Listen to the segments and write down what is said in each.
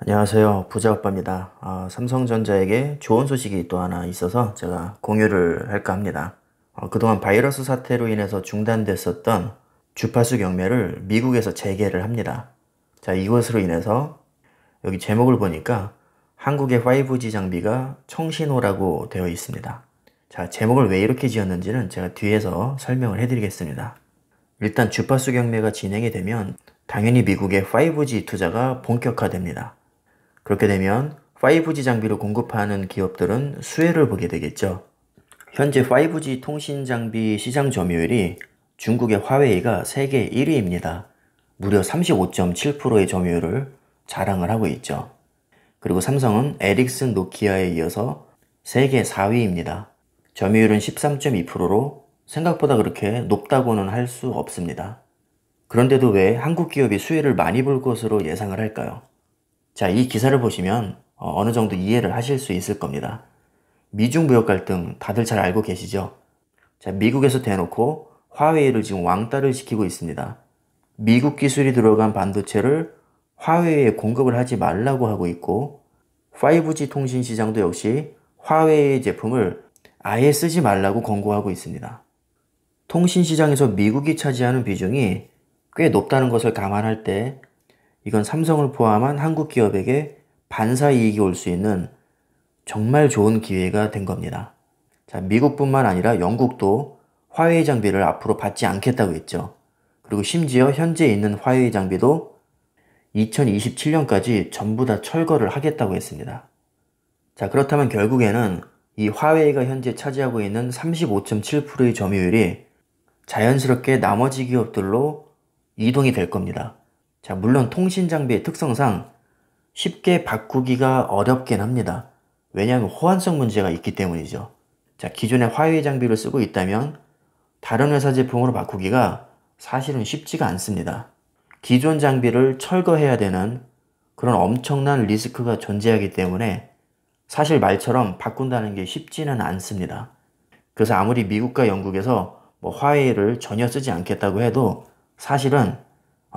안녕하세요. 부자오빠입니다. 삼성전자에게 좋은 소식이 또 하나 있어서 제가 공유를 할까 합니다. 그동안 바이러스 사태로 인해서 중단됐었던 주파수 경매를 미국에서 재개를 합니다. 자, 이것으로 인해서 여기 제목을 보니까 한국의 5G 장비가 청신호라고 되어 있습니다. 자, 제목을 왜 이렇게 지었는지는 제가 뒤에서 설명을 해드리겠습니다. 일단 주파수 경매가 진행이 되면 당연히 미국의 5G 투자가 본격화됩니다. 그렇게 되면 5G 장비를 공급하는 기업들은 수혜를 보게 되겠죠. 현재 5G 통신 장비 시장 점유율이 중국의 화웨이가 세계 1위입니다. 무려 35.7%의 점유율을 자랑을 하고 있죠. 그리고 삼성은 에릭슨, 노키아에 이어서 세계 4위입니다. 점유율은 13.2%로 생각보다 그렇게 높다고는 할 수 없습니다. 그런데도 왜 한국 기업이 수혜를 많이 볼 것으로 예상을 할까요? 자, 이 기사를 보시면 어느 정도 이해를 하실 수 있을 겁니다. 미중 무역 갈등 다들 잘 알고 계시죠? 자, 미국에서 대놓고 화웨이를 지금 왕따를 시키고 있습니다. 미국 기술이 들어간 반도체를 화웨이에 공급을 하지 말라고 하고 있고 5G 통신 시장도 역시 화웨이 제품을 아예 쓰지 말라고 권고하고 있습니다. 통신 시장에서 미국이 차지하는 비중이 꽤 높다는 것을 감안할 때 이건 삼성을 포함한 한국 기업에게 반사 이익이 올 수 있는 정말 좋은 기회가 된 겁니다. 자, 미국뿐만 아니라 영국도 화웨이 장비를 앞으로 받지 않겠다고 했죠. 그리고 심지어 현재 있는 화웨이 장비도 2027년까지 전부 다 철거를 하겠다고 했습니다. 자, 그렇다면 결국에는 이 화웨이가 현재 차지하고 있는 35.7%의 점유율이 자연스럽게 나머지 기업들로 이동이 될 겁니다. 자, 물론 통신 장비의 특성상 쉽게 바꾸기가 어렵긴 합니다. 왜냐하면 호환성 문제가 있기 때문이죠. 자, 기존의 화웨이 장비를 쓰고 있다면 다른 회사 제품으로 바꾸기가 사실은 쉽지가 않습니다. 기존 장비를 철거해야 되는 그런 엄청난 리스크가 존재하기 때문에 사실 말처럼 바꾼다는 게 쉽지는 않습니다. 그래서 아무리 미국과 영국에서 화웨이를 전혀 쓰지 않겠다고 해도 사실은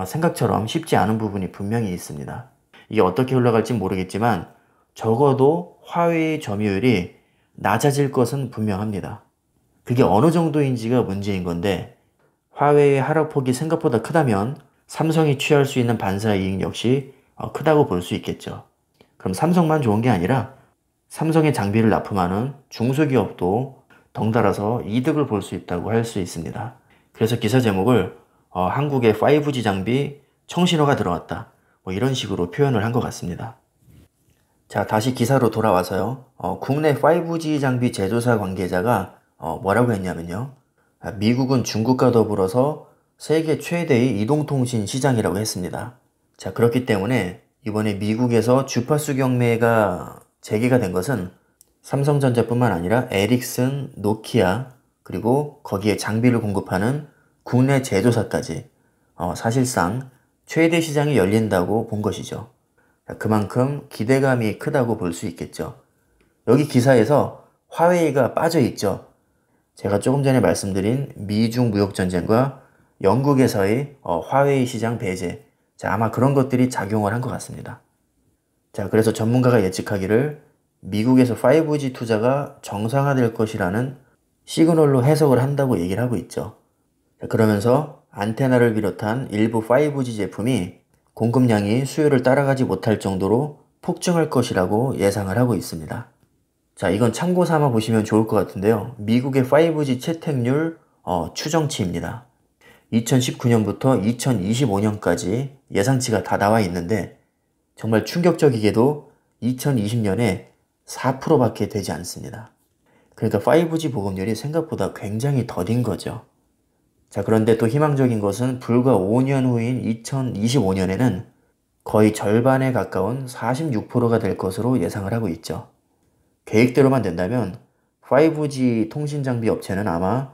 생각처럼 쉽지 않은 부분이 분명히 있습니다. 이게 어떻게 흘러갈지 모르겠지만 적어도 화웨이 점유율이 낮아질 것은 분명합니다. 그게 어느 정도인지가 문제인 건데 화웨이의 하락폭이 생각보다 크다면 삼성이 취할 수 있는 반사 이익 역시 크다고 볼 수 있겠죠. 그럼 삼성만 좋은 게 아니라 삼성의 장비를 납품하는 중소기업도 덩달아서 이득을 볼 수 있다고 할 수 있습니다. 그래서 기사 제목을 한국의 5G 장비 청신호가 들어왔다. 이런 식으로 표현을 한 것 같습니다. 자, 다시 기사로 돌아와서요. 국내 5G 장비 제조사 관계자가 뭐라고 했냐면요. 미국은 중국과 더불어서 세계 최대의 이동통신 시장이라고 했습니다. 자, 그렇기 때문에 이번에 미국에서 주파수 경매가 재개가 된 것은 삼성전자뿐만 아니라 에릭슨, 노키아, 그리고 거기에 장비를 공급하는 국내 제조사까지 사실상 최대 시장이 열린다고 본 것이죠. 그만큼 기대감이 크다고 볼 수 있겠죠. 여기 기사에서 화웨이가 빠져 있죠. 제가 조금 전에 말씀드린 미중 무역 전쟁과 영국에서의 화웨이 시장 배제. 자, 아마 그런 것들이 작용을 한 것 같습니다. 자, 그래서 전문가가 예측하기를 미국에서 5G 투자가 정상화될 것이라는 시그널로 해석을 한다고 얘기를 하고 있죠. 자, 그러면서 안테나를 비롯한 일부 5G 제품이 공급량이 수요를 따라가지 못할 정도로 폭증할 것이라고 예상을 하고 있습니다. 자, 이건 참고 삼아 보시면 좋을 것 같은데요. 미국의 5G 채택률 추정치입니다. 2019년부터 2025년까지 예상치가 다 나와 있는데 정말 충격적이게도 2020년에 4%밖에 되지 않습니다. 그러니까 5G 보급률이 생각보다 굉장히 더딘 거죠. 자, 그런데 또 희망적인 것은 불과 5년 후인 2025년에는 거의 절반에 가까운 46%가 될 것으로 예상을 하고 있죠. 계획대로만 된다면 5G 통신 장비 업체는 아마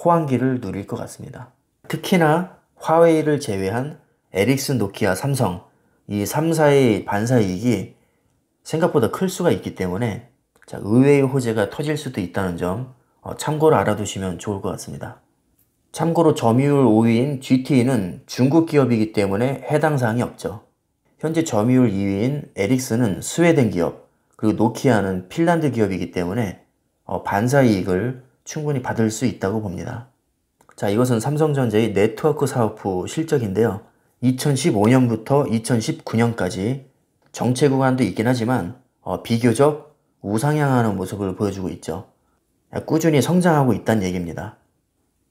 호황기를 누릴 것 같습니다. 특히나 화웨이를 제외한 에릭슨, 노키아, 삼성 이 3사의 반사 이익이 생각보다 클 수가 있기 때문에 자, 의외의 호재가 터질 수도 있다는 점 참고로 알아두시면 좋을 것 같습니다. 참고로 점유율 5위인 GT는 중국 기업이기 때문에 해당 사항이 없죠. 현재 점유율 2위인 에릭슨은 스웨덴 기업, 그리고 노키아는 핀란드 기업이기 때문에 반사 이익을 충분히 받을 수 있다고 봅니다. 자, 이것은 삼성전자의 네트워크 사업 후 실적인데요. 2015년부터 2019년까지 정체 구간도 있긴 하지만 비교적 우상향하는 모습을 보여주고 있죠. 꾸준히 성장하고 있다는 얘기입니다.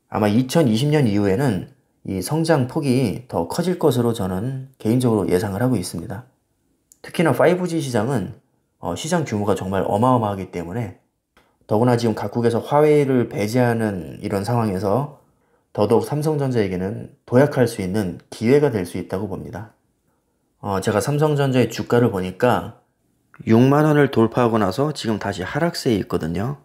아마 2020년 이후에는 이 성장 폭이 더 커질 것으로 저는 개인적으로 예상을 하고 있습니다. 특히나 5G 시장은 시장 규모가 정말 어마어마하기 때문에 더구나 지금 각국에서 화웨이를 배제하는 이런 상황에서 더더욱 삼성전자에게는 도약할 수 있는 기회가 될 수 있다고 봅니다. 제가 삼성전자의 주가를 보니까 6만 원을 돌파하고 나서 지금 다시 하락세에 있거든요.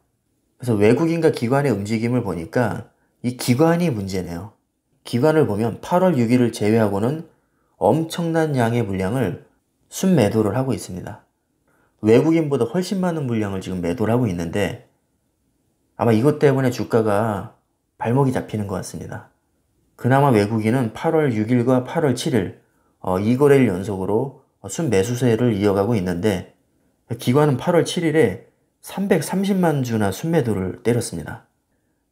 그래서 외국인과 기관의 움직임을 보니까 이 기관이 문제네요. 기관을 보면 8월 6일을 제외하고는 엄청난 양의 물량을 순매도를 하고 있습니다. 외국인보다 훨씬 많은 물량을 지금 매도를 하고 있는데 아마 이것 때문에 주가가 발목이 잡히는 것 같습니다. 그나마 외국인은 8월 6일과 8월 7일 2거래일 연속으로 순매수세를 이어가고 있는데 기관은 8월 7일에 330만 주나 순매도를 때렸습니다.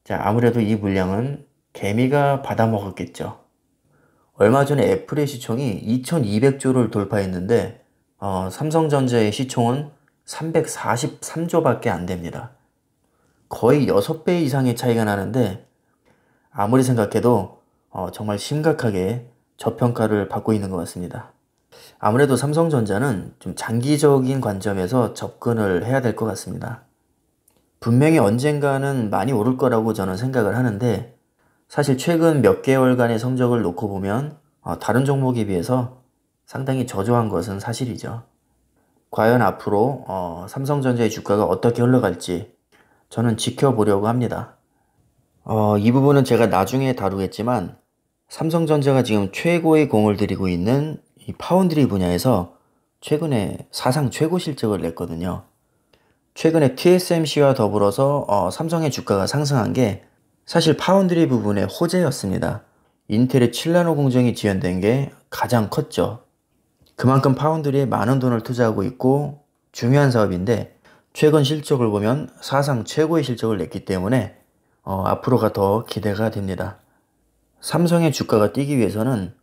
자, 아무래도 이 물량은 개미가 받아먹었겠죠. 얼마 전에 애플의 시총이 2200조를 돌파했는데 삼성전자의 시총은 343조밖에 안 됩니다. 거의 6배 이상의 차이가 나는데 아무리 생각해도 정말 심각하게 저평가를 받고 있는 것 같습니다. 아무래도 삼성전자는 좀 장기적인 관점에서 접근을 해야 될 것 같습니다. 분명히 언젠가는 많이 오를 거라고 저는 생각을 하는데 사실 최근 몇 개월간의 성적을 놓고 보면 다른 종목에 비해서 상당히 저조한 것은 사실이죠. 과연 앞으로 삼성전자의 주가가 어떻게 흘러갈지 저는 지켜보려고 합니다. 이 부분은 제가 나중에 다루겠지만 삼성전자가 지금 최고의 공을 들이고 있는 이 파운드리 분야에서 최근에 사상 최고 실적을 냈거든요. 최근에 TSMC와 더불어서 삼성의 주가가 상승한 게 사실 파운드리 부분의 호재였습니다. 인텔의 7나노 공정이 지연된 게 가장 컸죠. 그만큼 파운드리에 많은 돈을 투자하고 있고 중요한 사업인데 최근 실적을 보면 사상 최고의 실적을 냈기 때문에 앞으로가 더 기대가 됩니다. 삼성의 주가가 뛰기 위해서는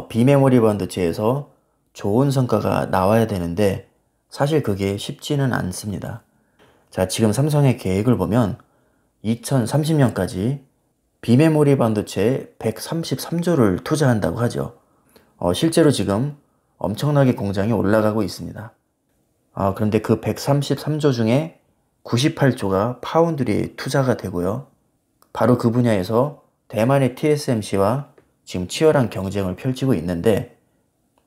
비메모리 반도체에서 좋은 성과가 나와야 되는데 사실 그게 쉽지는 않습니다. 자, 지금 삼성의 계획을 보면 2030년까지 비메모리 반도체에 133조를 투자한다고 하죠. 실제로 지금 엄청나게 공장이 올라가고 있습니다. 그런데 그 133조 중에 98조가 파운드리에 투자가 되고요. 바로 그 분야에서 대만의 TSMC와 지금 치열한 경쟁을 펼치고 있는데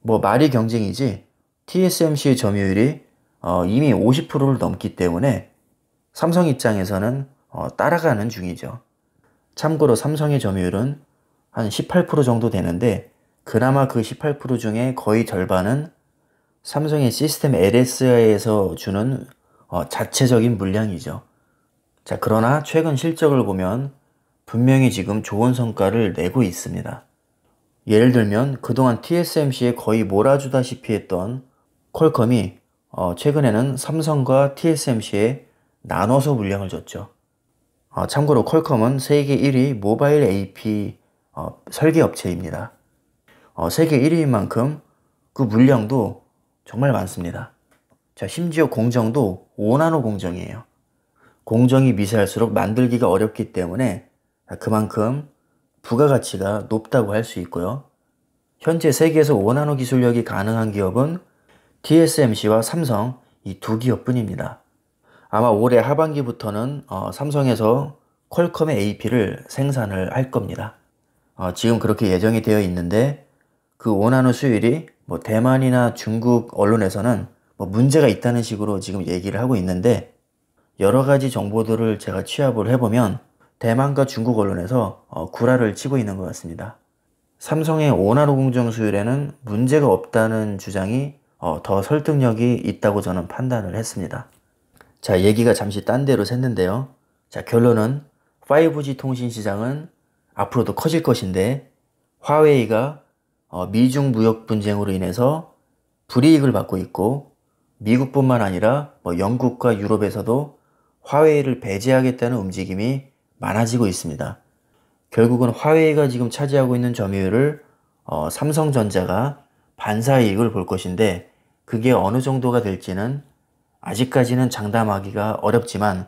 뭐 말이 경쟁이지 TSMC의 점유율이 이미 50%를 넘기 때문에 삼성 입장에서는 따라가는 중이죠. 참고로 삼성의 점유율은 한 18% 정도 되는데 그나마 그 18% 중에 거의 절반은 삼성의 시스템 LSI에서 주는 자체적인 물량이죠. 자, 그러나 최근 실적을 보면 분명히 지금 좋은 성과를 내고 있습니다. 예를 들면 그동안 TSMC에 거의 몰아주다시피 했던 퀄컴이 최근에는 삼성과 TSMC에 나눠서 물량을 줬죠. 참고로 퀄컴은 세계 1위 모바일 AP 설계 업체입니다. 세계 1위인 만큼 그 물량도 정말 많습니다. 자, 심지어 공정도 5나노 공정이에요. 공정이 미세할수록 만들기가 어렵기 때문에 그만큼 부가가치가 높다고 할 수 있고요. 현재 세계에서 5나노 기술력이 가능한 기업은 TSMC와 삼성 이 두 기업뿐입니다. 아마 올해 하반기부터는 삼성에서 퀄컴의 AP를 생산을 할 겁니다. 지금 그렇게 예정이 되어 있는데 그 5나노 수율이 뭐 대만이나 중국 언론에서는 뭐 문제가 있다는 식으로 지금 얘기를 하고 있는데 여러 가지 정보들을 제가 취합을 해보면 대만과 중국 언론에서 구라를 치고 있는 것 같습니다. 삼성의 5나노 공정 수율에는 문제가 없다는 주장이 더 설득력이 있다고 저는 판단을 했습니다. 자, 얘기가 잠시 딴 데로 샜는데요. 자, 결론은 5G 통신 시장은 앞으로도 커질 것인데 화웨이가 미중 무역 분쟁으로 인해서 불이익을 받고 있고, 미국뿐만 아니라 영국과 유럽에서도 화웨이를 배제하겠다는 움직임이 많아지고 있습니다. 결국은 화웨이가 지금 차지하고 있는 점유율을 삼성전자가 반사이익을 볼 것인데, 그게 어느 정도가 될지는 아직까지는 장담하기가 어렵지만,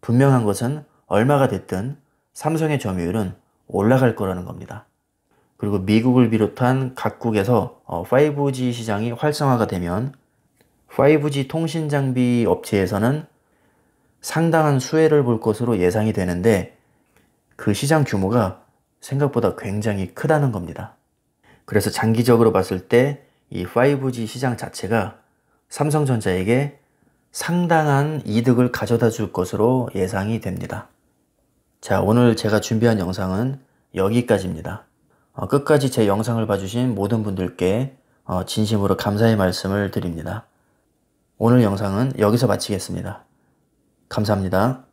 분명한 것은 얼마가 됐든 삼성의 점유율은 올라갈 거라는 겁니다. 그리고 미국을 비롯한 각국에서 5G 시장이 활성화가 되면 5G 통신 장비 업체에서는 상당한 수혜를 볼 것으로 예상이 되는데, 그 시장 규모가 생각보다 굉장히 크다는 겁니다. 그래서 장기적으로 봤을 때 이 5G 시장 자체가 삼성전자에게 상당한 이득을 가져다 줄 것으로 예상이 됩니다. 자, 오늘 제가 준비한 영상은 여기까지입니다. 끝까지 제 영상을 봐주신 모든 분들께 진심으로 감사의 말씀을 드립니다. 오늘 영상은 여기서 마치겠습니다. 감사합니다.